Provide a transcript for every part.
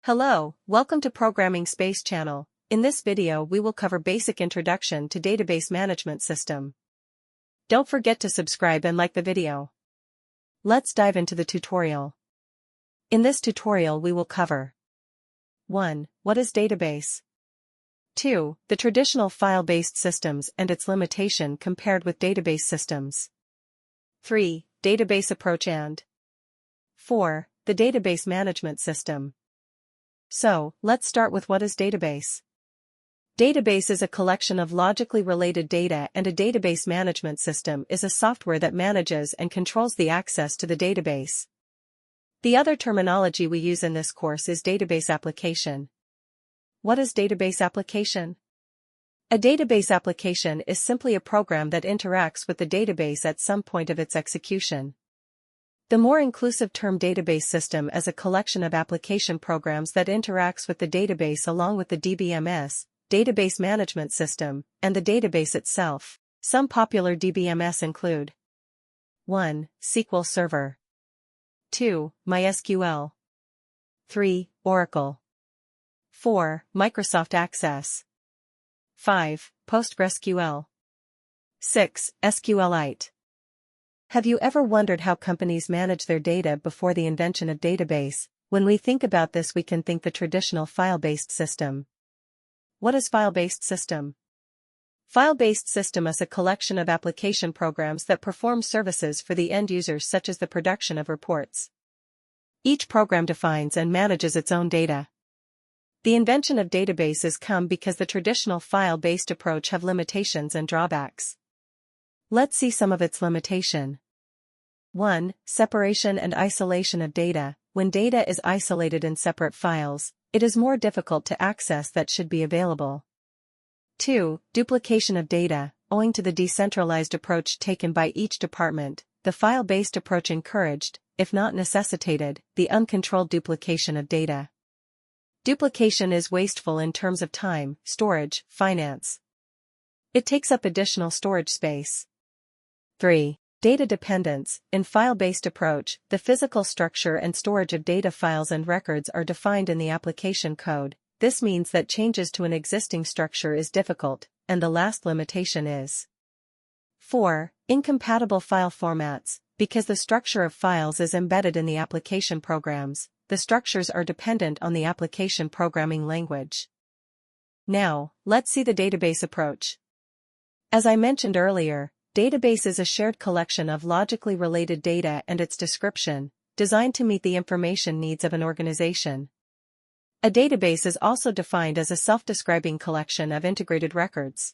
Hello, welcome to Programming Space Channel. In this video we will cover basic introduction to database management system. Don't forget to subscribe and like the video. Let's dive into the tutorial. In this tutorial we will cover 1. What is database? 2. The traditional file-based systems and its limitation compared with database systems. 3. Database approach and 4. The database management system. So, let's start with what is database. Database is a collection of logically related data, and a database management system is a software that manages and controls the access to the database. The other terminology we use in this course is database application. What is database application? A database application is simply a program that interacts with the database at some point of its execution. The more inclusive term database system as a collection of application programs that interacts with the database along with the DBMS, database management system, and the database itself. Some popular DBMS include 1. SQL Server 2. MySQL 3. Oracle 4. Microsoft Access 5. PostgreSQL 6. SQLite. Have you ever wondered how companies manage their data before the invention of database? When we think about this, we can think the traditional file-based system. What is file-based system? File-based system is a collection of application programs that perform services for the end users, such as the production of reports. Each program defines and manages its own data. The invention of databases come because the traditional file-based approach have limitations and drawbacks. Let's see some of its limitation. 1. Separation and isolation of data. When data is isolated in separate files, it is more difficult to access that should be available. 2. Duplication of data. Owing to the decentralized approach taken by each department, the file-based approach encouraged, if not necessitated, the uncontrolled duplication of data. Duplication is wasteful in terms of time, storage, finance. It takes up additional storage space. 3. Data dependence. In file-based approach, the physical structure and storage of data files and records are defined in the application code. This means that changes to an existing structure is difficult, and the last limitation is 4. Incompatible file formats. Because the structure of files is embedded in the application programs, the structures are dependent on the application programming language. Now, let's see the database approach. As I mentioned earlier, database is a shared collection of logically related data and its description, designed to meet the information needs of an organization. A database is also defined as a self-describing collection of integrated records.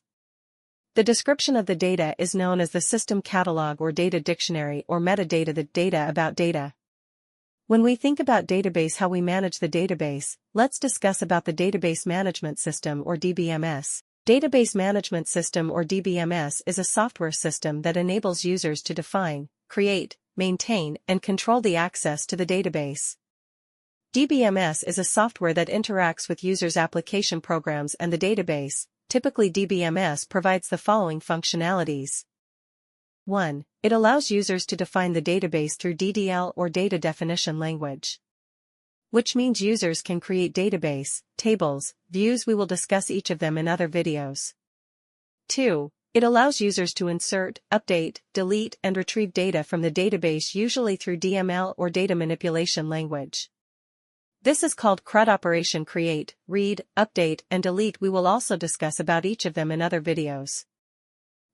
The description of the data is known as the system catalog or data dictionary or metadata, the data about data. When we think about database, how we manage the database, let's discuss about the database management system or DBMS. Database Management System or DBMS is a software system that enables users to define, create, maintain, and control the access to the database. DBMS is a software that interacts with users' application programs and the database. Typically, DBMS provides the following functionalities. 1. It allows users to define the database through DDL or data definition language, which means users can create database, tables, views. We will discuss each of them in other videos. 2. It allows users to insert, update, delete, and retrieve data from the database, usually through DML or data manipulation language. This is called CRUD operation: create, read, update, and delete. We will also discuss about each of them in other videos.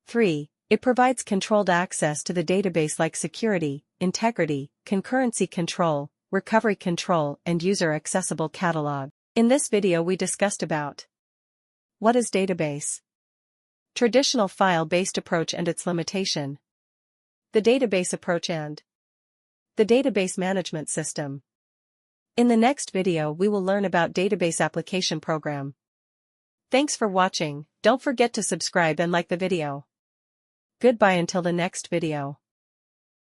3. It provides controlled access to the database like security, integrity, concurrency control, recovery control, and user-accessible catalog. In this video we discussed about what is database, traditional file-based approach and its limitation, the database approach and the database management system. In the next video we will learn about database application program. Thanks for watching. Don't forget to subscribe and like the video. Goodbye until the next video.